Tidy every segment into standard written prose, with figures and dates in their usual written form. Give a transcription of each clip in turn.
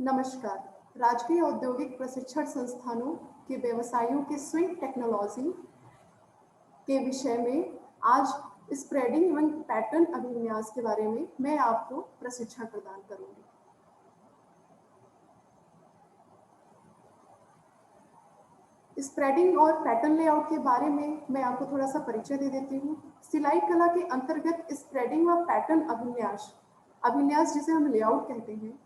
नमस्कार। राजकीय औद्योगिक प्रशिक्षण संस्थानों के व्यवसायों के स्विंग टेक्नोलॉजी के विषय में आज स्प्रेडिंग एवं पैटर्न अभिविन्यास के बारे में मैं आपको प्रशिक्षण प्रदान करूंगी। स्प्रेडिंग और पैटर्न लेआउट के बारे में मैं आपको थोड़ा सा परिचय दे देती हूँ। सिलाई कला के अंतर्गत स्प्रेडिंग और पैटर्न अभिविन्यास अभिविन्यास जिसे हम लेआउट कहते हैं,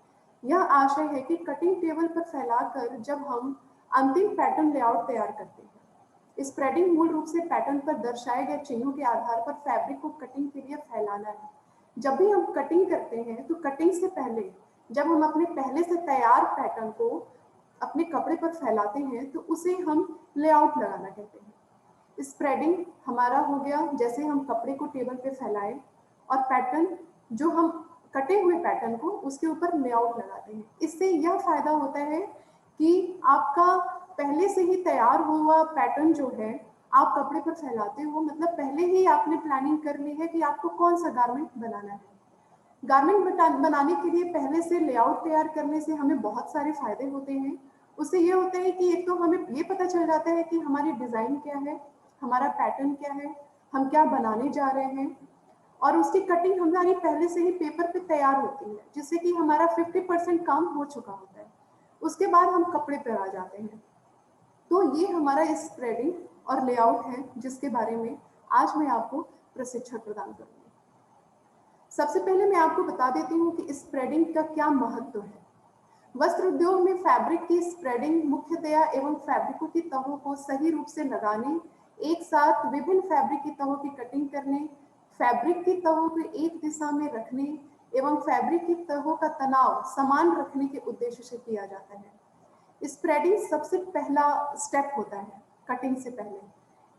यह आशय है कि कटिंग टेबल पर फैलाकर जब हम अंतिम पैटर्न लेआउट तैयार करते हैं। स्प्रेडिंग मूल रूप से पैटर्न पर दर्शाए गए चिन्हों के आधार पर फैब्रिक को कटिंग के लिए फैलाना है। जब भी हम कटिंग करते हैं तो कटिंग से पहले जब हम अपने पहले से तैयार पैटर्न को अपने कपड़े पर फैलाते हैं तो उसे हम लेआउट लगाना कहते हैं। स्प्रेडिंग हमारा हो गया जैसे हम कपड़े को टेबल पे फैलाएं, और पैटर्न जो हम कटे हुए पैटर्न को उसके ऊपर लेआउट लगाते हैं। इससे यह फायदा होता है कि आपका पहले से ही तैयार हुआ पैटर्न जो है आप कपड़े पर फैलाते हो, मतलब पहले ही आपने प्लानिंग कर ली है कि आपको कौन सा गारमेंट बनाना है। गारमेंट बनाने के लिए पहले से लेआउट तैयार करने से हमें बहुत सारे फायदे होते हैं। उससे ये होता है कि एक तो हमें ये पता चल जाता है कि हमारी डिज़ाइन क्या है, हमारा पैटर्न क्या है, हम क्या बनाने जा रहे हैं, और उसकी कटिंग हमारी पहले से ही पेपर पे तैयार होती है, जिससे कि हमारा 50% काम हो चुका होता है। उसके बाद हम कपड़े पर आ जाते हैं। तो ये हमारा स्प्रेडिंग और लेआउट है जिसके बारे में आज मैं आपको प्रशिक्षण प्रदान करूँगी। सबसे पहले मैं आपको बता देती हूँ कि स्प्रेडिंग का क्या महत्व है। वस्त्र उद्योग में फैब्रिक की स्प्रेडिंग मुख्यतया एवं फैब्रिकों की तहों को सही रूप से लगाने, एक साथ विभिन्न फैब्रिक की तहों की कटिंग करने, फैब्रिक की तहों को एक दिशा में रखने एवं फैब्रिक की तहों का तनाव समान रखने के उद्देश्य से किया जाता है। स्प्रेडिंग सबसे पहला स्टेप होता है कटिंग से पहले,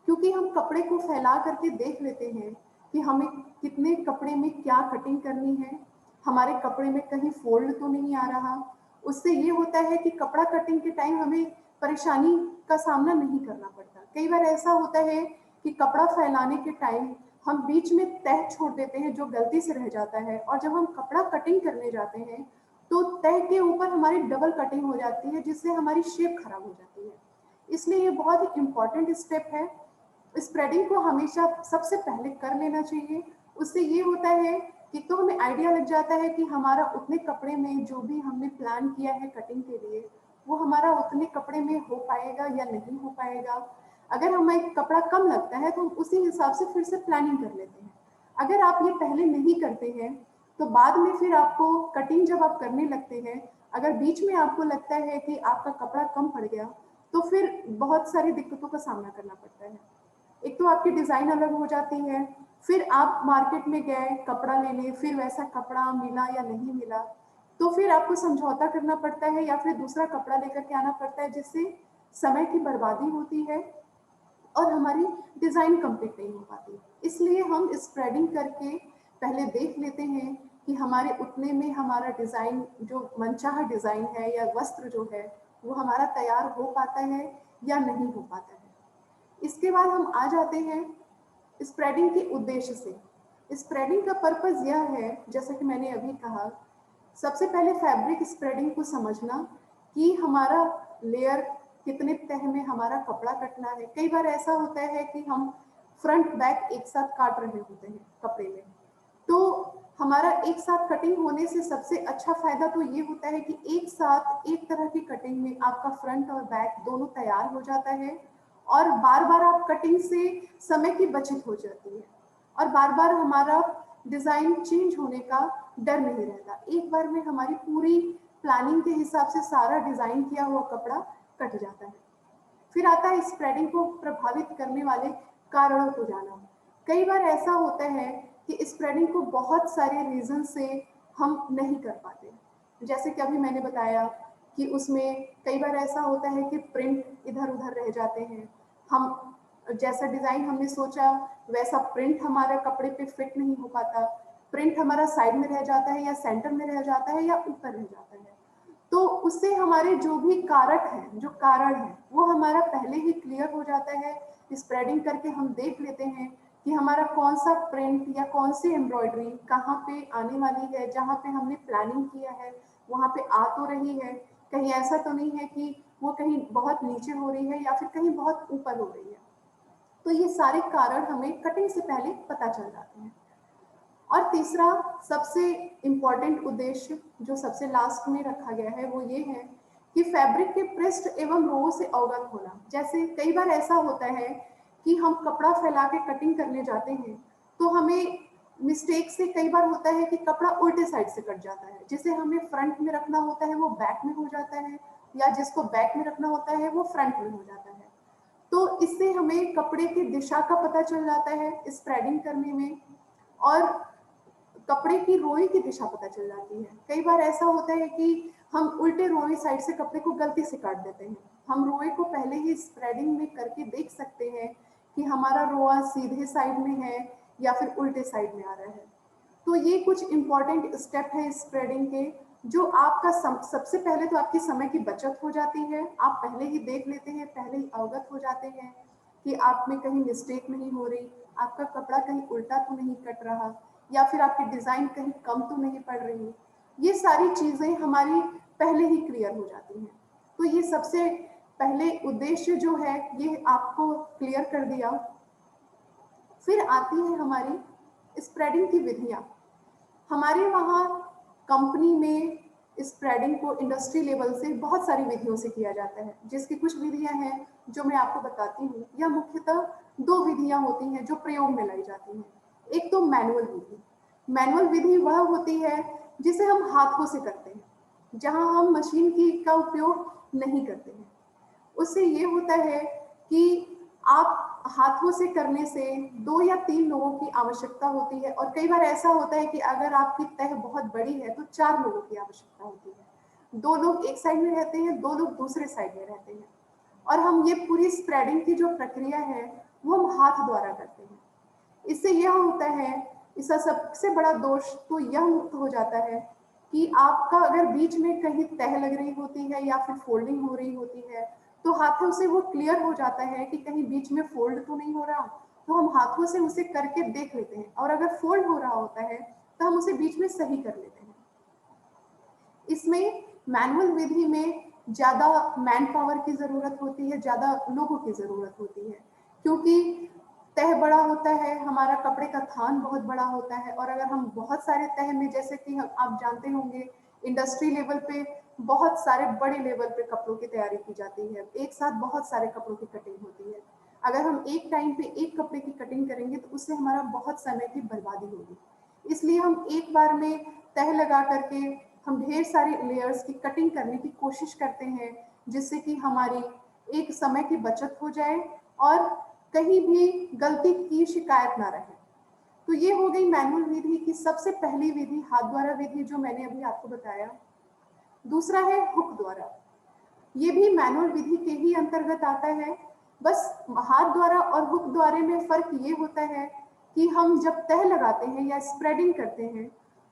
क्योंकि हम कपड़े को फैला करके देख लेते हैं कि हमें कितने कपड़े में क्या कटिंग करनी है, हमारे कपड़े में कहीं फोल्ड तो नहीं आ रहा। उससे ये होता है कि कपड़ा कटिंग के टाइम हमें परेशानी का सामना नहीं करना पड़ता। कई बार ऐसा होता है कि कपड़ा फैलाने के टाइम हम बीच में तह छोड़ देते हैं जो गलती से रह जाता है, और जब हम कपड़ा कटिंग करने जाते हैं तो तह के ऊपर हमारी डबल कटिंग हो जाती है, जिससे हमारी शेप खराब हो जाती है। इसलिए ये बहुत ही इम्पॉर्टेंट स्टेप है। स्प्रेडिंग को हमेशा सबसे पहले कर लेना चाहिए। उससे ये होता है कि तो हमें आइडिया लग जाता है कि हमारा उतने कपड़े में जो भी हमने प्लान किया है कटिंग के लिए वो हमारा उतने कपड़े में हो पाएगा या नहीं हो पाएगा। अगर हमें कपड़ा कम लगता है तो हम उसी हिसाब से फिर से प्लानिंग कर लेते हैं। अगर आप ये पहले नहीं करते हैं तो बाद में फिर आपको कटिंग जब आप करने लगते हैं, अगर बीच में आपको लगता है कि आपका कपड़ा कम पड़ गया तो फिर बहुत सारी दिक्कतों का सामना करना पड़ता है। एक तो आपकी डिज़ाइन अलग हो जाती है, फिर आप मार्केट में गए कपड़ा लेने, फिर वैसा कपड़ा मिला या नहीं मिला, तो फिर आपको समझौता करना पड़ता है या फिर दूसरा कपड़ा लेकर के आना पड़ता है, जिससे समय की बर्बादी होती है और हमारी डिज़ाइन कंप्लीट नहीं हो पाती। इसलिए हम स्प्रेडिंग करके पहले देख लेते हैं कि हमारे उतने में हमारा डिज़ाइन जो मनचाहा डिज़ाइन है या वस्त्र जो है वो हमारा तैयार हो पाता है या नहीं हो पाता है। इसके बाद हम आ जाते हैं स्प्रेडिंग के उद्देश्य से। स्प्रेडिंग का पर्पस यह है, जैसा कि मैंने अभी कहा, सबसे पहले फैब्रिक स्प्रेडिंग को समझना कि हमारा लेयर कितने तह में हमारा कपड़ा कटना है। कई बार ऐसा होता है कि हम फ्रंट बैक एक साथ काट रहे होते हैं कपड़े में, तो हमारा एक साथ कटिंग होने से सबसे अच्छा फायदा तो ये होता है कि एक साथ एक तरह की कटिंग में आपका फ्रंट और बैक दोनों तैयार हो जाता है, और बार बार आप कटिंग से समय की बचत हो जाती है, और बार बार हमारा डिज़ाइन चेंज होने का डर नहीं रहता। एक बार में हमारी पूरी प्लानिंग के हिसाब से सारा डिज़ाइन किया हुआ कपड़ा कट जाता है। फिर आता है स्प्रेडिंग को प्रभावित करने वाले कारणों को जाना। कई बार ऐसा होता है कि स्प्रेडिंग को बहुत सारे रीज़न से हम नहीं कर पाते। जैसे कि अभी मैंने बताया कि उसमें कई बार ऐसा होता है कि प्रिंट इधर-उधर रह जाते हैं। हम जैसा डिज़ाइन हमने सोचा वैसा प्रिंट हमारे कपड़े पे फिट नहीं हो पाता। प्रिंट हमारा साइड में रह जाता है या सेंटर में रह जाता है या ऊपर रह जाता है। तो उससे हमारे जो भी कारक हैं, जो कारण हैं, वो हमारा पहले ही क्लियर हो जाता है। स्प्रेडिंग करके हम देख लेते हैं कि हमारा कौन-सा प्रिंट या कौन-सी एम्ब्रॉयडरी कहाँ पे आने वाली है, जहाँ पे हमने प्लानिंग किया है, वहाँ पे आ तो रही है, कहीं ऐसा तो नहीं है कि वो कहीं बहुत नीचे हो रही है या फिर कहीं बहुत ऊपर हो रही है। तो ये सारे कारण हमें कटिंग से पहले पता चल जाते हैं। और तीसरा सबसे इम्पोर्टेंट उद्देश्य जो सबसे लास्ट में रखा गया है वो ये है कि फैब्रिक के पृष्ठ एवं रो से अवगत होना। जैसे कई बार ऐसा होता है कि हम कपड़ा फैला के कटिंग करने जाते हैं तो हमें मिस्टेक से कई बार होता है कि कपड़ा उल्टे साइड से कट जाता है, जिसे हमें फ्रंट में रखना होता है वो बैक में हो जाता है, या जिसको बैक में रखना होता है वो फ्रंट में हो जाता है। तो इससे हमें कपड़े की दिशा का पता चल जाता है स्प्रेडिंग करने में, और कपड़े की रोई की दिशा पता चल जाती है। कई बार ऐसा होता है कि हम उल्टे रोई साइड से कपड़े को गलती से काट देते हैं। हम रोए को पहले ही स्प्रेडिंग में करके देख सकते हैं कि हमारा रोआ सीधे साइड में है या फिर उल्टे साइड में आ रहा है। तो ये कुछ इंपॉर्टेंट स्टेप है स्प्रेडिंग के, जो आपका सबसे पहले तो आपकी समय की बचत हो जाती है। आप पहले ही देख लेते हैं, पहले ही अवगत हो जाते हैं कि आप में कहीं मिस्टेक नहीं हो रही, आपका कपड़ा कहीं उल्टा तो नहीं कट रहा, या फिर आपकी डिज़ाइन कहीं कम तो नहीं पड़ रही। ये सारी चीज़ें हमारी पहले ही क्लियर हो जाती हैं। तो ये सबसे पहले उद्देश्य जो है ये आपको क्लियर कर दिया। फिर आती है हमारी स्प्रेडिंग की विधियाँ। हमारे वहाँ कंपनी में स्प्रेडिंग को इंडस्ट्री लेवल से बहुत सारी विधियों से किया जाता है, जिसकी कुछ विधियाँ हैं जो मैं आपको बताती हूँ। यह मुख्यतः 2 विधियाँ होती हैं जो प्रयोग में लाई जाती हैं। एक तो मैनुअल विधि। मैनुअल विधि वह होती है जिसे हम हाथों से करते हैं, जहाँ हम मशीन की का उपयोग नहीं करते हैं। उससे ये होता है कि आप हाथों से करने से 2 या 3 लोगों की आवश्यकता होती है, और कई बार ऐसा होता है कि अगर आपकी तह बहुत बड़ी है तो 4 लोगों की आवश्यकता होती है। 2 लोग एक साइड में रहते हैं, 2 लोग दूसरे साइड में रहते हैं, और हम ये पूरी स्प्रेडिंग की जो प्रक्रिया है वो हम हाथ द्वारा करते हैं। इससे यह होता है, इसका सबसे बड़ा दोष तो यह मुक्त हो जाता है कि आपका अगर बीच में कहीं तह लग रही होती है या फिर फोल्डिंग हो रही होती है तो हाथों से वो क्लियर हो जाता है कि कहीं बीच में फोल्ड तो नहीं हो रहा, तो हम हाथों से उसे करके देख लेते हैं, और अगर फोल्ड हो रहा होता है तो हम उसे बीच में सही कर लेते हैं। इसमें मैनुअल विधि में ज़्यादा मैन पावर की ज़रूरत होती है, ज़्यादा लोगों की ज़रूरत होती है, क्योंकि तह बड़ा होता है, हमारा कपड़े का थान बहुत बड़ा होता है, और अगर हम बहुत सारे तह में, जैसे कि आप जानते होंगे इंडस्ट्री लेवल पे बहुत सारे बड़े लेवल पे कपड़ों की तैयारी की जाती है, एक साथ बहुत सारे कपड़ों की कटिंग होती है। अगर हम एक टाइम पे एक कपड़े की कटिंग करेंगे तो उससे हमारा बहुत समय की बर्बादी होगी। इसलिए हम एक बार में तह लगा करके हम ढेर सारी लेयर्स की कटिंग करने की कोशिश करते हैं, जिससे कि हमारी एक समय की बचत हो जाए और कहीं भी गलती की शिकायत ना रहे। तो ये हो गई मैनुअल विधि की सबसे पहली विधि, हाथ द्वारा विधि, जो मैंने अभी आपको बताया। दूसरा है हुक द्वारा। ये भी मैनुअल विधि के ही अंतर्गत आता है। बस हाथ द्वारा और हुक द्वारा में फर्क ये होता है कि हम जब तह लगाते हैं या स्प्रेडिंग करते हैं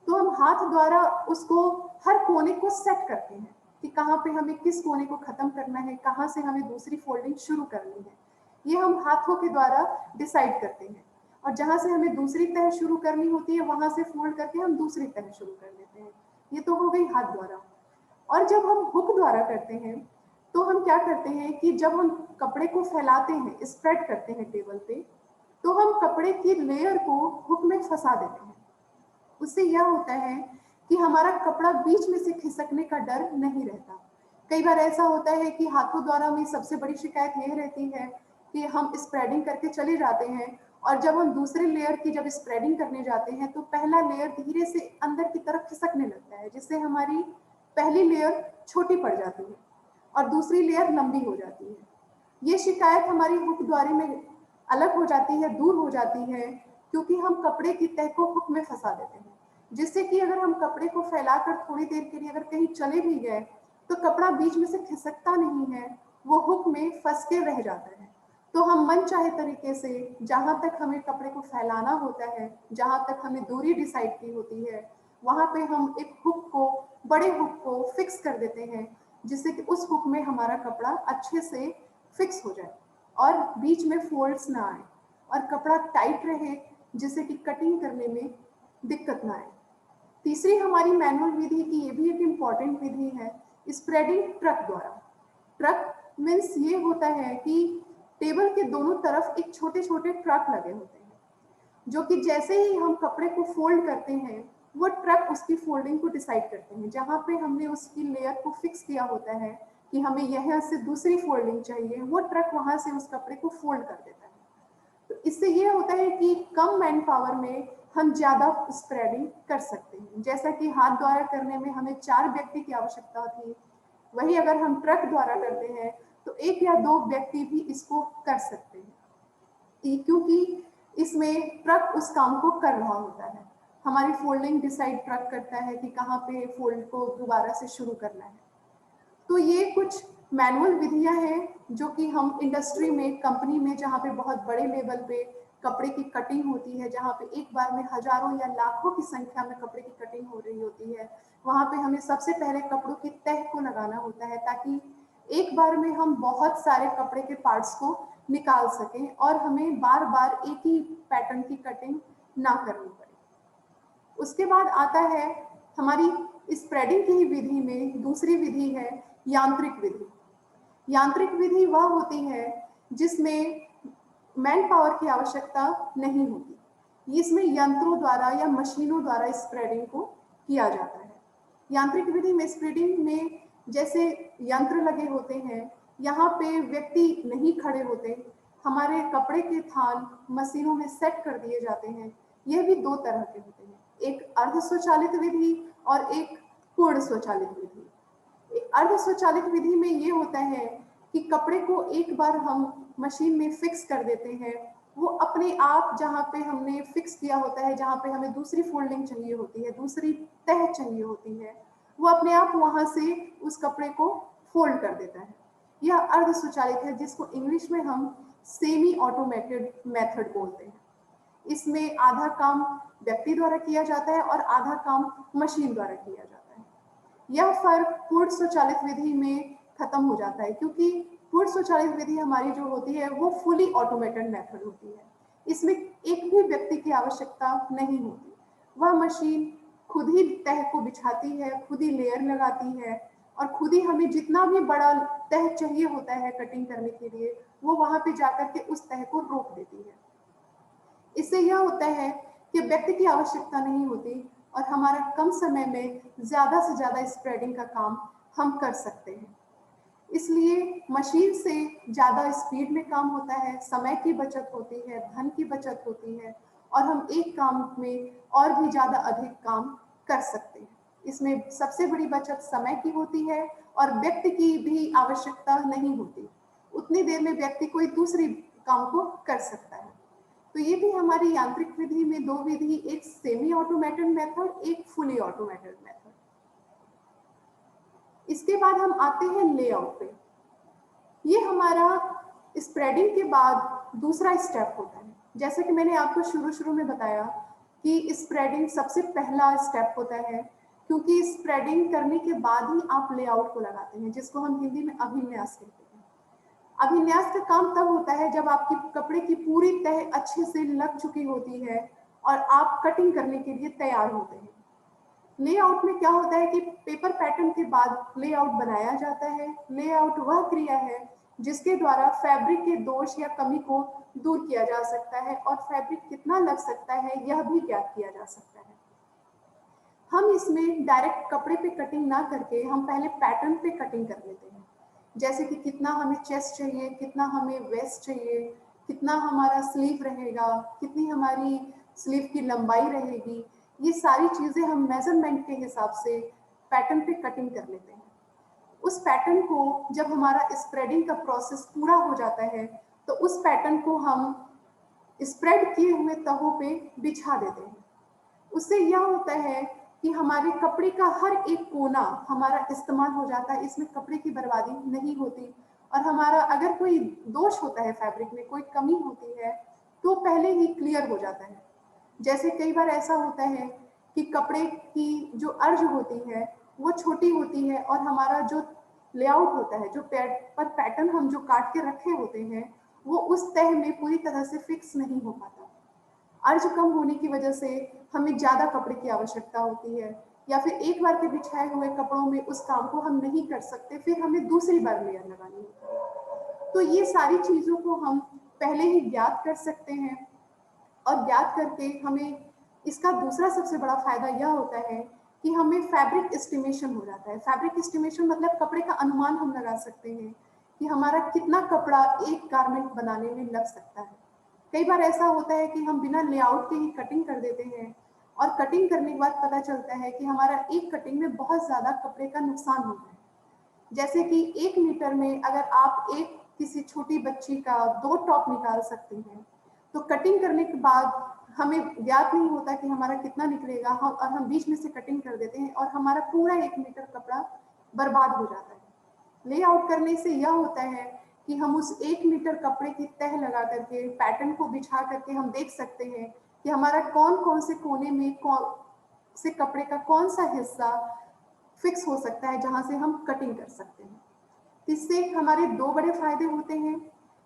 तो हम हाथ द्वारा उसको हर कोने को सेट करते हैं कि कहाँ पे हमें किस कोने को खत्म करना है, कहाँ से हमें दूसरी फोल्डिंग शुरू करनी है, ये हम हाथों के द्वारा डिसाइड करते हैं। और जहाँ से हमें दूसरी तह शुरू करनी होती है वहां से फोल्ड करके हम दूसरी तह शुरू कर लेते हैं। ये तो हो गई हाथ द्वारा। और जब हम हुक द्वारा करते हैं तो हम क्या करते हैं कि जब हम कपड़े को फैलाते हैं, स्प्रेड करते हैं टेबल पे, तो हम कपड़े की लेयर को हुक में फंसा देते हैं। उससे यह होता है कि हमारा कपड़ा बीच में से खिसकने का डर नहीं रहता। कई बार ऐसा होता है कि हाथों द्वारा में सबसे बड़ी शिकायत यह रहती है कि हम स्प्रेडिंग करके चले जाते हैं, और जब हम दूसरे लेयर की जब स्प्रेडिंग करने जाते हैं तो पहला लेयर धीरे से अंदर की तरफ खिसकने लगता है, जिससे हमारी पहली लेयर छोटी पड़ जाती है और दूसरी लेयर लंबी हो जाती है। ये शिकायत हमारी हुक द्वारे में अलग हो जाती है, दूर हो जाती है, क्योंकि हम कपड़े की तह को हुक में फंसा देते हैं, जिससे कि अगर हम कपड़े को फैलाकर थोड़ी देर के लिए अगर कहीं चले भी गए तो कपड़ा बीच में से खिसकता नहीं है, वो हुक में फंस के रह जाता है। तो हम मन चाहे तरीके से जहां तक हमें कपड़े को फैलाना होता है, जहां तक हमें दूरी डिसाइड की होती है, वहां पे हम एक हुक को, बड़े हुक को फिक्स कर देते हैं, जिससे कि उस हुक में हमारा कपड़ा अच्छे से फिक्स हो जाए और बीच में फोल्ड्स ना आए और कपड़ा टाइट रहे, जिससे कि कटिंग करने में दिक्कत ना आए। तीसरी हमारी मैनुअल विधि की ये भी एक इम्पॉर्टेंट विधि है, स्प्रेडिंग ट्रक द्वारा। ट्रक मीन्स ये होता है कि टेबल के दोनों तरफ एक छोटे छोटे ट्रक लगे होते हैं, जो कि जैसे ही हम कपड़े को फोल्ड करते हैं वो ट्रक उसकी फोल्डिंग को डिसाइड करते हैं। जहाँ पे हमने उसकी लेयर को फिक्स किया होता है कि हमें यहाँ से दूसरी फोल्डिंग चाहिए, वो ट्रक वहाँ से उस कपड़े को फोल्ड कर देता है। तो इससे ये होता है कि कम मैन पावर में हम ज़्यादा स्प्रेडिंग कर सकते हैं। जैसा कि हाथ द्वारा करने में हमें 4 व्यक्ति की आवश्यकता थी, वही अगर हम ट्रक द्वारा करते हैं तो 1 या 2 व्यक्ति भी इसको कर सकते हैं, क्योंकि इसमें ट्रक उस काम को कर रहा होता है। हमारी फोल्डिंग डिसाइड ट्रक करता है कि कहाँ पे फोल्ड को दोबारा से शुरू करना है। तो ये कुछ मैनुअल विधियां हैं जो कि हम इंडस्ट्री में, कंपनी में, जहाँ पे बहुत बड़े लेवल पे कपड़े की कटिंग होती है, जहाँ पे एक बार में हजारों या लाखों की संख्या में कपड़े की कटिंग हो रही होती है, वहाँ पे हमें सबसे पहले कपड़ों की तह को लगाना होता है ताकि एक बार में हम बहुत सारे कपड़े के पार्ट्स को निकाल सकें और हमें बार बार एक ही पैटर्न की कटिंग ना करनी पड़े। उसके बाद आता है हमारी स्प्रेडिंग की ही विधि में दूसरी विधि है यांत्रिक विधि। यांत्रिक विधि वह होती है जिसमें मैन पावर की आवश्यकता नहीं होती, इसमें यंत्रों द्वारा या मशीनों द्वारा स्प्रेडिंग को किया जाता है। यांत्रिक विधि में स्प्रेडिंग में जैसे यंत्र लगे होते हैं, यहाँ पे व्यक्ति नहीं खड़े होते, हमारे कपड़े के थान मशीनों में सेट कर दिए जाते हैं। यह भी 2 तरह के होते हैं, एक अर्ध स्वचालित विधि और एक पूर्ण स्वचालित विधि। अर्ध स्वचालित विधि में ये होता है कि कपड़े को एक बार हम मशीन में फिक्स कर देते हैं, वो अपने आप जहाँ पे हमने फिक्स किया होता है, जहाँ पे हमें दूसरी फोल्डिंग चाहिए होती है, दूसरी तह चाहिए होती है, वो अपने आप वहाँ से उस कपड़े को फोल्ड कर देता है। यह अर्ध स्वचालित है, जिसको इंग्लिश में हम सेमी ऑटोमेटेड मेथड बोलते हैं। इसमें आधा काम व्यक्ति द्वारा किया जाता है और आधा काम मशीन द्वारा किया जाता है। यह फर्क पूर्ण स्वचालित विधि में खत्म हो जाता है, क्योंकि पूर्ण स्वचालित विधि हमारी जो होती है वो फुली ऑटोमेटेड मेथड होती है। इसमें एक भी व्यक्ति की आवश्यकता नहीं होती, वह मशीन खुद ही तह को बिछाती है, खुद ही लेयर लगाती है और खुद ही हमें जितना भी बड़ा तह चाहिए होता है कटिंग करने के लिए, वो वहां पे जाकर के उस तह को रोक देती है। इससे यह होता है कि व्यक्ति की आवश्यकता नहीं होती और हमारा कम समय में ज़्यादा से ज़्यादा स्प्रेडिंग का काम हम कर सकते हैं। इसलिए मशीन से ज़्यादा स्पीड में काम होता है, समय की बचत होती है, धन की बचत होती है और हम एक काम में और भी ज़्यादा अधिक काम कर सकते हैं। इसमें सबसे बड़ी बचत समय की होती है और व्यक्ति की भी आवश्यकता नहीं होती, उतनी देर में व्यक्ति कोई दूसरी काम को कर सकता है। तो ये भी हमारी यांत्रिक विधि में 2 विधि, एक सेमी ऑटोमेटेड मेथड, एक फुली ऑटोमेटेड मेथड। इसके बाद हम आते हैं लेआउट पे। ये हमारा स्प्रेडिंग के बाद दूसरा स्टेप होता है। जैसे कि मैंने आपको शुरू में बताया कि स्प्रेडिंग सबसे पहला स्टेप होता है, क्योंकि स्प्रेडिंग करने के बाद ही आप लेआउट को लगाते हैं, जिसको हम हिंदी में अभिन्यास कहते हैं। अभिन्यास का काम तब होता है जब आपकी कपड़े की पूरी तह अच्छे से लग चुकी होती है और आप कटिंग करने के लिए तैयार होते हैं। लेआउट में क्या होता है कि पेपर पैटर्न के बाद लेआउट बनाया जाता है। लेआउट वह क्रिया है जिसके द्वारा फैब्रिक के दोष या कमी को दूर किया जा सकता है और फैब्रिक कितना लग सकता है यह भी ज्ञात किया जा सकता है। हम इसमें डायरेक्ट कपड़े पे कटिंग ना करके हम पहले पैटर्न पे कटिंग कर लेते हैं, जैसे कि कितना हमें चेस्ट चाहिए, कितना हमें वेस्ट चाहिए, कितना हमारा स्लीव रहेगा, कितनी हमारी स्लीव की लंबाई रहेगी, ये सारी चीज़ें हम मेजरमेंट के हिसाब से पैटर्न पे कटिंग कर लेते हैं। उस पैटर्न को जब हमारा स्प्रेडिंग का प्रोसेस पूरा हो जाता है तो उस पैटर्न को हम स्प्रेड किए हुए तहों पे बिछा देते हैं। उससे यह होता है कि हमारे कपड़े का हर एक कोना हमारा इस्तेमाल हो जाता है, इसमें कपड़े की बर्बादी नहीं होती और हमारा अगर कोई दोष होता है, फैब्रिक में कोई कमी होती है तो पहले ही क्लियर हो जाता है। जैसे कई बार ऐसा होता है कि कपड़े की जो अर्ज होती है वो छोटी होती है और हमारा जो लेआउट होता है, जो पर पैटर्न हम जो काट के रखे होते हैं वो उस तह में पूरी तरह से फिक्स नहीं हो पाता। अर्ज कम होने की वजह से हमें ज़्यादा कपड़े की आवश्यकता होती है, या फिर एक बार के बिछाए हुए कपड़ों में उस काम को हम नहीं कर सकते, फिर हमें दूसरी बार लेयर लगानी होती है। तो ये सारी चीज़ों को हम पहले ही ज्ञात कर सकते हैं, और ज्ञात करके हमें इसका दूसरा सबसे बड़ा फ़ायदा यह होता है कि हमें फैब्रिक एस्टिमेशन हो जाता है। फैब्रिक एस्टिमेशन मतलब कपड़े का अनुमान हम लगा सकते हैं कि हमारा कितना कपड़ा एक गारमेंट बनाने में लग सकता है। कई बार ऐसा होता है कि हम बिना लेआउट के ही कटिंग कर देते हैं, और कटिंग करने के बाद पता चलता है कि हमारा एक कटिंग में बहुत ज़्यादा कपड़े का नुकसान हो रहा है। जैसे कि 1 मीटर में अगर आप एक किसी छोटी बच्ची का 2 टॉप निकाल सकते हैं, तो कटिंग करने के बाद हमें ज्ञात नहीं होता कि हमारा कितना निकलेगा, और हम बीच में से कटिंग कर देते हैं और हमारा पूरा 1 मीटर कपड़ा बर्बाद हो जाता है। लेआउट करने से यह होता है कि हम उस 1 मीटर कपड़े की तह लगा करके, पैटर्न को बिछा करके हम देख सकते हैं कि हमारा कौन-कौन से कोने में कौन से कपड़े का कौन-सा हिस्सा फिक्स हो सकता है, जहाँ से हम कटिंग कर सकते हैं। इससे हमारे 2 बड़े फ़ायदे होते हैं।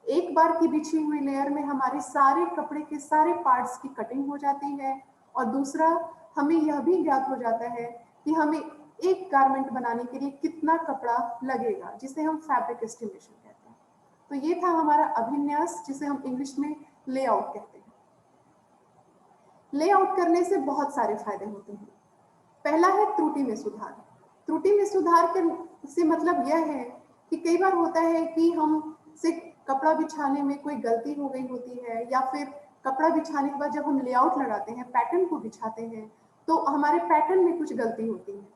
एक बार की बिछी हुई लेयर में हमारे सारे कपड़े के सारे पार्ट्स की कटिंग हो जाती है, और दूसरा हमें यह भी ज्ञात हो जाता है कि हमें एक गारमेंट बनाने के लिए कितना कपड़ा लगेगा, जिसे हम फैब्रिक एस्टिमेशन कहते हैं। तो ये था हमारा अभिन्यास, जिसे हम इंग्लिश में लेआउट कहते हैं। लेआउट करने से बहुत सारे फ़ायदे होते हैं। पहला है त्रुटि में सुधार। त्रुटि में सुधार से मतलब यह है कि कई बार होता है कि हम से कपड़ा बिछाने में कोई गलती हो गई होती है, या फिर कपड़ा बिछाने के बाद जब हम लेआउट लगाते हैं, पैटर्न को बिछाते हैं, तो हमारे पैटर्न में कुछ गलती होती है।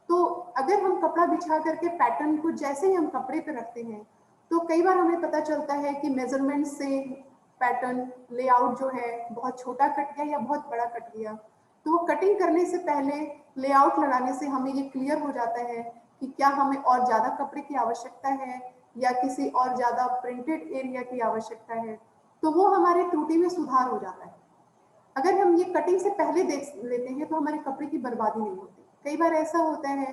तो अगर हम कपड़ा बिछा करके पैटर्न को जैसे ही हम कपड़े पे रखते हैं, तो कई बार हमें पता चलता है कि मेजरमेंट से पैटर्न लेआउट जो है बहुत छोटा कट गया या बहुत बड़ा कट गया। तो वो कटिंग करने से पहले लेआउट लगाने से हमें ये क्लियर हो जाता है कि क्या हमें और ज़्यादा कपड़े की आवश्यकता है, या किसी और ज़्यादा प्रिंटेड एरिया की आवश्यकता है। तो वो हमारे त्रुटि में सुधार हो जाता है। अगर हम ये कटिंग से पहले देख लेते हैं, तो हमारे कपड़े की बर्बादी नहीं होती। कई बार ऐसा होता है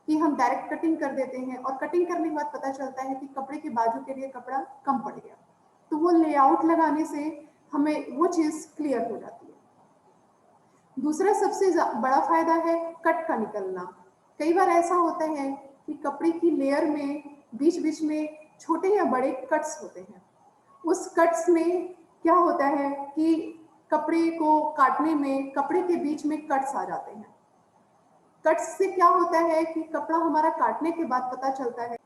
कि हम डायरेक्ट कटिंग कर देते हैं, और कटिंग करने के बाद पता चलता है कि कपड़े के बाजू के लिए कपड़ा कम पड़ गया। तो वो लेआउट लगाने से हमें वो चीज़ क्लियर हो जाती है। दूसरा सबसे बड़ा फायदा है कट का निकलना। कई बार ऐसा होता है कि कपड़े की लेयर में बीच-बीच में छोटे या बड़े कट्स होते हैं। उस कट्स में क्या होता है कि कपड़े को काटने में कपड़े के बीच में कट्स आ जाते हैं। कट्स से क्या होता है कि कपड़ा हमारा काटने के बाद पता चलता है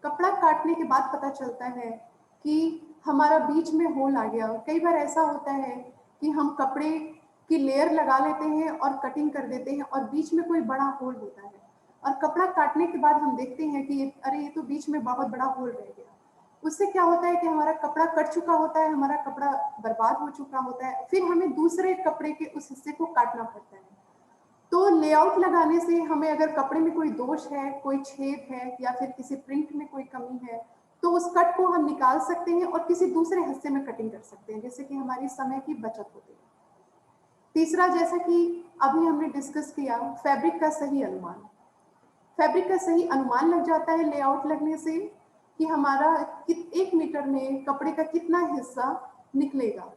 कपड़ा काटने के बाद पता चलता है कि हमारा बीच में होल आ गया। कई बार ऐसा होता है कि हम कपड़े की लेयर लगा लेते हैं और कटिंग कर देते हैं, और बीच में कोई बड़ा होल होता है, और कपड़ा काटने के बाद हम देखते हैं कि अरे ये तो बीच में बहुत बड़ा होल रह गया। उससे क्या होता है कि हमारा कपड़ा कट चुका होता है, हमारा कपड़ा बर्बाद हो चुका होता है, फिर हमें दूसरे कपड़े के उस हिस्से को काटना पड़ता है। तो लेआउट लगाने से हमें अगर कपड़े में कोई दोष है, कोई छेद है, या फिर किसी प्रिंट में कोई कमी है, तो उस कट को हम निकाल सकते हैं और किसी दूसरे हिस्से में कटिंग कर सकते हैं, जिससे कि हमारी समय की बचत होती है। तीसरा, जैसा कि अभी हमने डिस्कस किया, फैब्रिक का सही अनुमान। फैब्रिक का सही अनुमान लग जाता है लेआउट लगने से, कि हमारा 1 मीटर में कपड़े का कितना हिस्सा निकलेगा,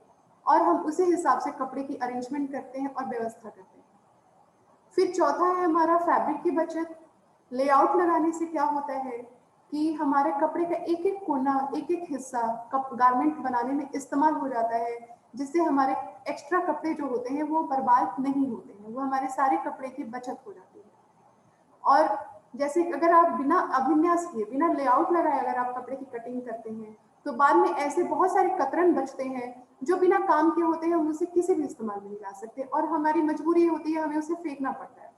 और हम उसी हिसाब से कपड़े की अरेंजमेंट करते हैं और व्यवस्था करते हैं। फिर चौथा है हमारा फैब्रिक की बचत। लेआउट लगाने से क्या होता है कि हमारे कपड़े का एक-एक कोना, एक-एक हिस्सा गारमेंट बनाने में इस्तेमाल हो जाता है, जिससे हमारे एक्स्ट्रा कपड़े जो होते हैं वो बर्बाद नहीं होते हैं, वो हमारे सारे कपड़े की बचत हो जाती है। और जैसे अगर आप बिना अभिन्यास किए, बिना लेआउट लगाए अगर आप कपड़े की कटिंग करते हैं, तो बाद में ऐसे बहुत सारे कतरन बचते हैं जो बिना काम के होते हैं, हम उसे किसी भी इस्तेमाल में नहीं ला सकते, और हमारी मजबूरी होती है हमें उसे फेंकना पड़ता है।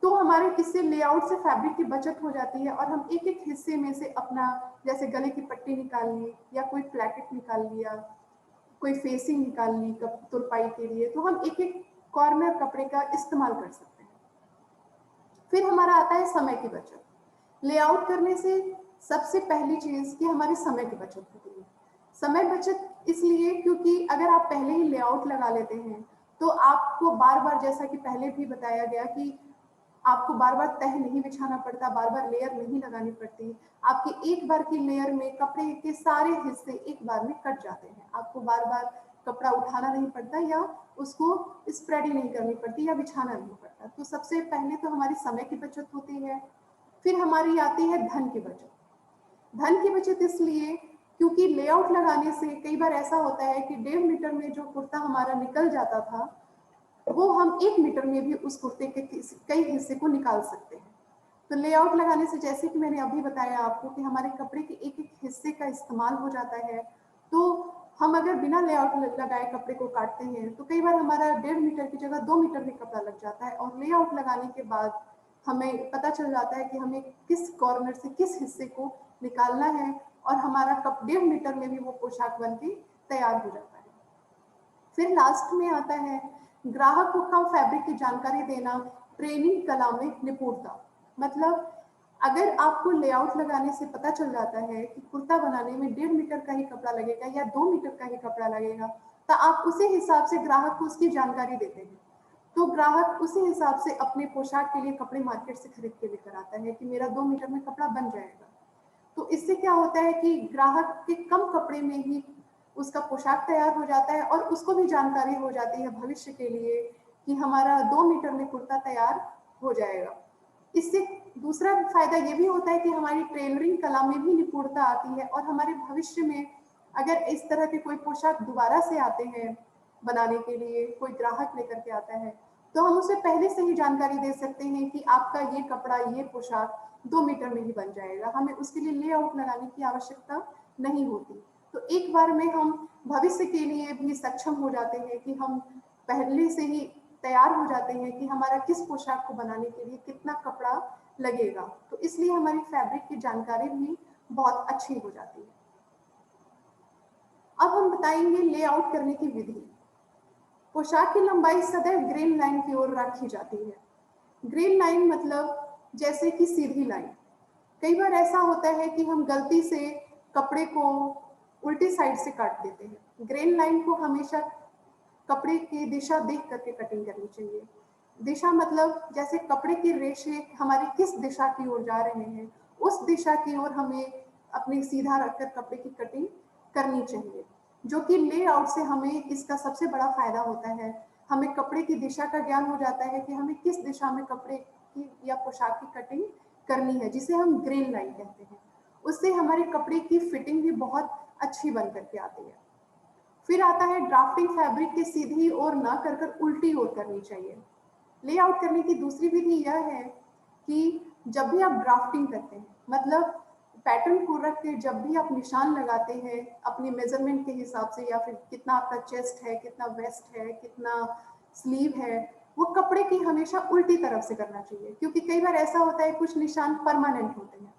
तो हमारे इससे लेआउट से फैब्रिक की बचत हो जाती है, और हम एक-एक हिस्से में से अपना, जैसे गले की पट्टी निकाल ली, या कोई प्लेकेट निकाल लिया, कोई फेसिंग निकाल ली तुरपाई के लिए, तो हम एक-एक कॉर्नर कपड़े का इस्तेमाल कर सकते हैं। फिर हमारा आता है समय की बचत। लेआउट करने से सबसे पहली चीज़ कि हमारे समय की बचत होती है। समय बचत इसलिए क्योंकि अगर आप पहले ही लेआउट लगा लेते हैं, तो आपको बार-बार, जैसा कि पहले भी बताया गया, कि आपको बार-बार तह नहीं बिछाना पड़ता, बार-बार लेयर नहीं लगानी पड़ती। आपकी एक बार की लेयर में कपड़े के सारे हिस्से एक बार में कट जाते हैं। आपको बार-बार कपड़ा उठाना नहीं पड़ता या उसको स्प्रेडिंग नहीं करनी पड़ती या बिछाना नहीं पड़ता। तो सबसे पहले तो हमारी समय की बचत होती है। फिर हमारी आती है धन की बचत। धन की बचत इसलिए क्योंकि लेआउट लगाने से कई बार ऐसा होता है कि 1.5 मीटर में जो कुर्ता हमारा निकल जाता था, वो हम 1 मीटर में भी उस कुर्ते के कई हिस्से को निकाल सकते हैं। तो लेआउट लगाने से, जैसे कि मैंने अभी बताया आपको, कि हमारे कपड़े के एक-एक हिस्से का इस्तेमाल हो जाता है। तो हम अगर बिना लेआउट लगाए कपड़े को काटते हैं, तो कई बार हमारा 1.5 मीटर की जगह 2 मीटर में कपड़ा लग जाता है, और लेआउट लगाने के बाद हमें पता चल जाता है कि हमें किस कॉर्नर से किस हिस्से को निकालना है, और हमारा 1.5 मीटर में भी वो पोशाक बन के तैयार हो जाता है। फिर लास्ट में आता है ग्राहक को कम फैब्रिक की जानकारी देना, ट्रेनिंग कला में निपुणता। मतलब अगर आपको लेआउट लगाने से पता चल जाता है कि कुर्ता बनाने में 1.5 मीटर का ही कपड़ा लगेगा या 2 मीटर का ही कपड़ा लगेगा, तो आप उसी हिसाब से ग्राहक को उसकी जानकारी देते हैं। तो ग्राहक उसी हिसाब से अपने पोशाक के लिए कपड़े मार्केट से खरीद के लेकर आता है कि मेरा 2 मीटर में कपड़ा बन जाएगा। तो इससे क्या होता है कि ग्राहक के कम कपड़े में ही उसका पोशाक तैयार हो जाता है, और उसको भी जानकारी हो जाती है भविष्य के लिए कि हमारा 2 मीटर में कुर्ता तैयार हो जाएगा। इससे दूसरा फायदा ये भी होता है कि हमारी टेलरिंग कला में भी निपुणता आती है, और हमारे भविष्य में अगर इस तरह के कोई पोशाक दोबारा से आते हैं बनाने के लिए, कोई ग्राहक लेकर के आता है, तो हम उसे पहले से ही जानकारी दे सकते हैं कि आपका ये कपड़ा, ये पोशाक 2 मीटर में ही बन जाएगा। हमें उसके लिए लेआउट लगाने की आवश्यकता नहीं होती। तो एक बार में हम भविष्य के लिए भी सक्षम हो जाते हैं कि हम पहले से ही तैयार हो जाते हैं कि हमारा किस पोशाक को बनाने के लिए कितना कपड़ा लगेगा। तो इसलिए हमारी फैब्रिक की जानकारी भी बहुत अच्छी हो जाती है। अब हम बताएंगे लेआउट करने की विधि। पोशाक की लंबाई सदैव ग्रेन लाइन की ओर रखी जाती है। ग्रेन लाइन मतलब जैसे कि सीधी लाइन। कई बार ऐसा होता है कि हम गलती से कपड़े को उल्टी साइड से काट देते हैं। ग्रेन लाइन को हमेशा कपड़े की दिशा देख करके कटिंग करनी चाहिए। दिशा मतलब जैसे कपड़े की रेशे हमारी किस दिशा की ओर जा रहे हैं, उस दिशा की ओर हमें अपनी सीधा रखकर कपड़े की कटिंग करनी चाहिए, जो कि लेआउट से हमें इसका सबसे बड़ा फायदा होता है। हमें कपड़े की दिशा का ज्ञान हो जाता है कि हमें किस दिशा में कपड़े की या पोशाक की कटिंग करनी है, जिसे हम ग्रेन लाइन कहते हैं। उससे हमारे कपड़े की फिटिंग भी बहुत अच्छी बन करके आती है। फिर आता है ड्राफ्टिंग। फैब्रिक के सीधी ओर ना कर कर उल्टी ओर करनी चाहिए। लेआउट करने की दूसरी विधि यह है कि जब भी आप ड्राफ्टिंग करते हैं, मतलब पैटर्न को रख के जब भी आप निशान लगाते हैं अपने मेजरमेंट के हिसाब से, या फिर कितना आपका चेस्ट है, कितना वेस्ट है, कितना स्लीव है, वो कपड़े की हमेशा उल्टी तरफ से करना चाहिए। क्योंकि कई बार ऐसा होता है कुछ निशान परमानेंट होते हैं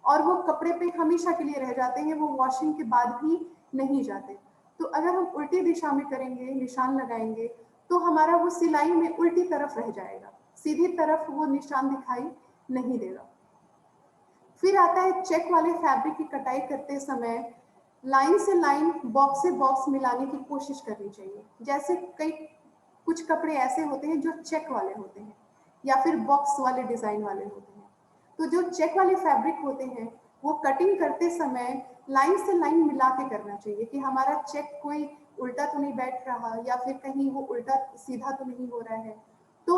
और वो कपड़े पे हमेशा के लिए रह जाते हैं, वो वॉशिंग के बाद भी नहीं जाते। तो अगर हम उल्टी दिशा में करेंगे, निशान लगाएंगे, तो हमारा वो सिलाई में उल्टी तरफ रह जाएगा, सीधी तरफ वो निशान दिखाई नहीं देगा। फिर आता है चेक वाले फैब्रिक की कटाई करते समय लाइन से लाइन, बॉक्स से बॉक्स मिलाने की कोशिश करनी चाहिए। जैसे कई कुछ कपड़े ऐसे होते हैं जो चेक वाले होते हैं या फिर बॉक्स वाले डिजाइन वाले होते हैं। तो जो चेक वाले फैब्रिक होते हैं वो कटिंग करते समय लाइन से लाइन मिला के करना चाहिए कि हमारा चेक कोई उल्टा तो नहीं बैठ रहा, या फिर कहीं वो उल्टा सीधा तो नहीं हो रहा है। तो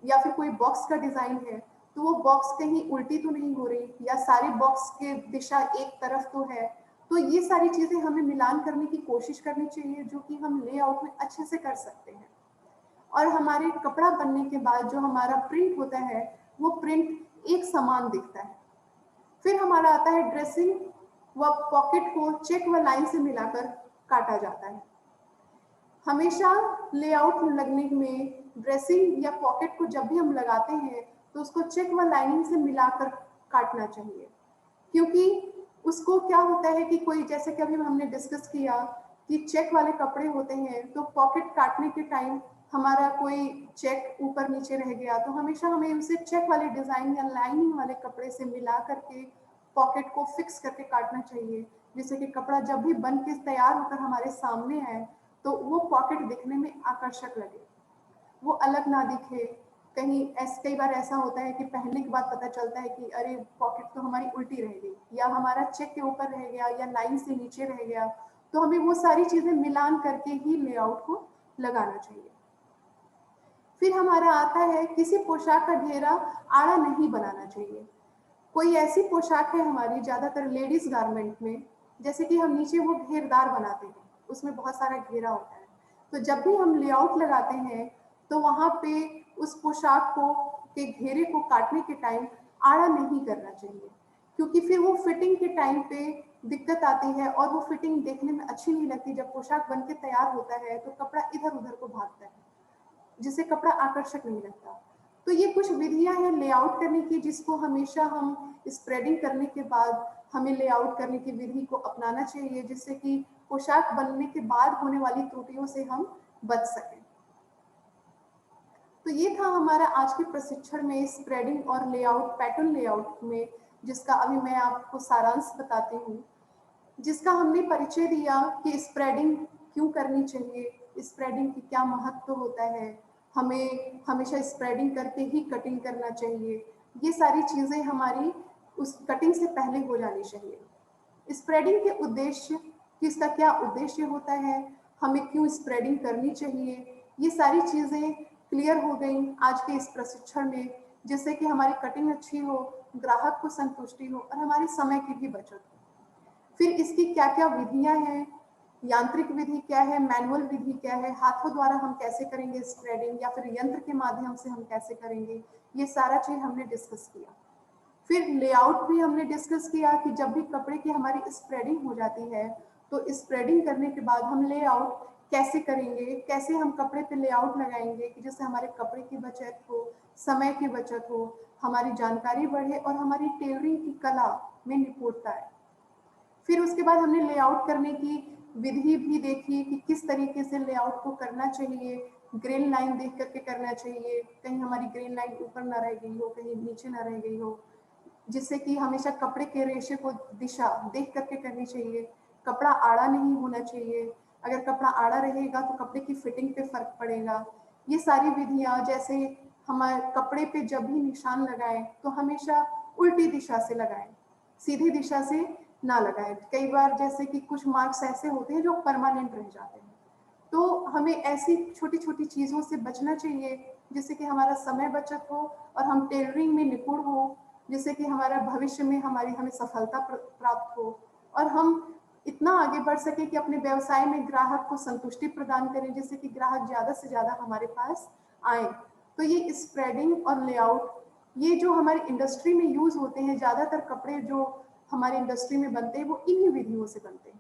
या फिर कोई बॉक्स का डिजाइन है तो वो बॉक्स कहीं उल्टी तो नहीं हो रही, या सारी बॉक्स की दिशा एक तरफ तो है। तो ये सारी चीजें हमें मिलान करने की कोशिश करनी चाहिए, जो कि हम लेआउट में अच्छे से कर सकते हैं। और हमारे कपड़ा बनने के बाद जो हमारा प्रिंट होता है वो प्रिंट एक समान दिखता है। फिर हमारा आता है ड्रेसिंग व पॉकेट को चेक व लाइन से मिलाकर काटा जाता है। हमेशा लेआउट लगने में ड्रेसिंग या पॉकेट को जब भी हम लगाते हैं तो उसको चेक व लाइनिंग से मिलाकर काटना चाहिए। क्योंकि उसको क्या होता है कि कोई, जैसे कि अभी हमने डिस्कस किया कि चेक वाले कपड़े होते हैं तो पॉकेट काटने के टाइम हमारा कोई चेक ऊपर नीचे रह गया तो हमेशा हमें उसे चेक वाले डिजाइन या लाइनिंग वाले कपड़े से मिला करके पॉकेट को फिक्स करके काटना चाहिए, जिससे कि कपड़ा जब भी बन के तैयार होकर हमारे सामने आए तो वो पॉकेट दिखने में आकर्षक लगे, वो अलग ना दिखे। कई बार ऐसा होता है कि पहनने के बाद पता चलता है कि अरे पॉकेट तो हमारी उल्टी रह गई, या हमारा चेक के ऊपर रह गया, या लाइन से नीचे रह गया। तो हमें वो सारी चीज़ें मिलान करके ही लेआउट को लगाना चाहिए। फिर हमारा आता है किसी पोशाक का घेरा आड़ा नहीं बनाना चाहिए। कोई ऐसी पोशाक है हमारी ज़्यादातर लेडीज़ गारमेंट में, जैसे कि हम नीचे वो घेरदार बनाते हैं, उसमें बहुत सारा घेरा होता है। तो जब भी हम लेआउट लगाते हैं, तो वहाँ पे उस पोशाक को के घेरे को काटने के टाइम आड़ा नहीं करना चाहिए, क्योंकि फिर वो फिटिंग के टाइम पे दिक्कत आती है और वो फिटिंग देखने में अच्छी नहीं लगती। जब पोशाक बन के तैयार होता है, तो कपड़ा इधर-उधर को भागता है, जिससे कपड़ा आकर्षक नहीं लगता। तो ये कुछ विधियाँ हैं लेआउट करने की, जिसको हमेशा हम स्प्रेडिंग करने के बाद हमें लेआउट करने की विधि को अपनाना चाहिए, जिससे कि पोशाक बनने के बाद होने वाली त्रुटियों से हम बच सकें। तो ये था हमारा आज के प्रशिक्षण में स्प्रेडिंग और लेआउट, पैटर्न लेआउट में, जिसका अभी मैं आपको सारांश बताती हूँ। जिसका हमने परिचय दिया कि स्प्रेडिंग क्यों करनी चाहिए, स्प्रेडिंग की क्या महत्व होता है, हमें हमेशा स्प्रेडिंग करके ही कटिंग करना चाहिए। ये सारी चीज़ें हमारी उस कटिंग से पहले हो जानी चाहिए। स्प्रेडिंग के उद्देश्य, कि इसका क्या उद्देश्य होता है, हमें क्यों स्प्रेडिंग करनी चाहिए, ये सारी चीज़ें क्लियर हो गई आज के इस प्रशिक्षण में, जिससे कि हमारी कटिंग अच्छी हो, ग्राहक को संतुष्टि हो और हमारे समय की भी बचत हो। फिर इसकी क्या-क्या विधियाँ हैं, यांत्रिक विधि क्या है, मैनुअल विधि क्या है, हाथों द्वारा हम कैसे करेंगे स्प्रेडिंग या फिर यंत्र के माध्यम से हम कैसे करेंगे, ये सारा चीज़ हमने डिस्कस किया। फिर लेआउट भी हमने डिस्कस किया कि जब भी कपड़े की हमारी स्प्रेडिंग हो जाती है, तो स्प्रेडिंग करने के बाद हम लेआउट कैसे करेंगे, कैसे हम कपड़े पे लेआउट लगाएँगे कि जिससे हमारे कपड़े की बचत हो, समय की बचत हो, हमारी जानकारी बढ़े और हमारी टेलरिंग की कला में निपुणता आए। फिर उसके बाद हमने लेआउट करने की विधि भी देखी कि किस तरीके से लेआउट को करना चाहिए, ग्रेन लाइन देख कर के करना चाहिए, कहीं हमारी ग्रेन लाइन ऊपर ना रह गई हो, कहीं नीचे ना रह गई हो, जिससे कि हमेशा कपड़े के रेशे को दिशा देख कर के करनी चाहिए। कपड़ा आड़ा नहीं होना चाहिए, अगर कपड़ा आड़ा रहेगा तो कपड़े की फिटिंग पे फ़र्क पड़ेगा। ये सारी विधियाँ, जैसे हमारे कपड़े पे जब भी निशान लगाएँ, तो हमेशा उल्टी दिशा से लगाएँ, सीधी दिशा से ना लगाएँ। कई बार जैसे कि कुछ मार्क्स ऐसे होते हैं जो परमानेंट रह जाते हैं। तो हमें ऐसी छोटी-छोटी चीज़ों से बचना चाहिए, जिससे कि हमारा समय बचत हो और हम टेलरिंग में निपुण हो, जिससे कि हमारा भविष्य में हमें सफलता प्राप्त हो और हम इतना आगे बढ़ सकें कि अपने व्यवसाय में ग्राहक को संतुष्टि प्रदान करें, जिससे कि ग्राहक ज़्यादा से ज़्यादा हमारे पास आएँ। तो ये स्प्रेडिंग और लेआउट, ये जो हमारी इंडस्ट्री में यूज़ होते हैं, ज़्यादातर कपड़े जो हमारी इंडस्ट्री में बनते हैं, वो इन्हीं विधियों से बनते हैं।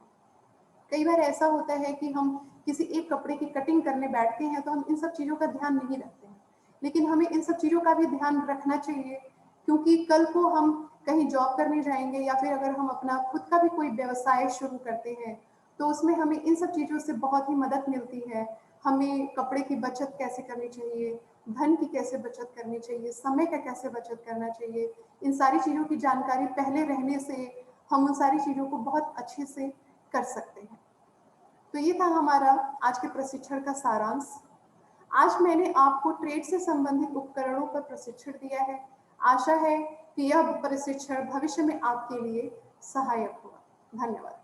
कई बार ऐसा होता है कि हम किसी एक कपड़े की कटिंग करने बैठते हैं, तो हम इन सब चीज़ों का ध्यान नहीं रखते हैं। लेकिन हमें इन सब चीज़ों का भी ध्यान रखना चाहिए, क्योंकि कल को हम कहीं जॉब करने जाएँगे या फिर अगर हम अपना खुद का भी कोई व्यवसाय शुरू करते हैं, तो उसमें हमें इन सब चीज़ों से बहुत ही मदद मिलती है। हमें कपड़े की बचत कैसे करनी चाहिए, धन की कैसे बचत करनी चाहिए, समय का कैसे बचत करना चाहिए, इन सारी चीज़ों की जानकारी पहले रहने से हम उन सारी चीज़ों को बहुत अच्छे से कर सकते हैं। तो ये था हमारा आज के प्रशिक्षण का सारांश। आज मैंने आपको ट्रेड से संबंधित उपकरणों पर प्रशिक्षण दिया है। आशा है कि यह प्रशिक्षण भविष्य में आपके लिए सहायक होगा। धन्यवाद।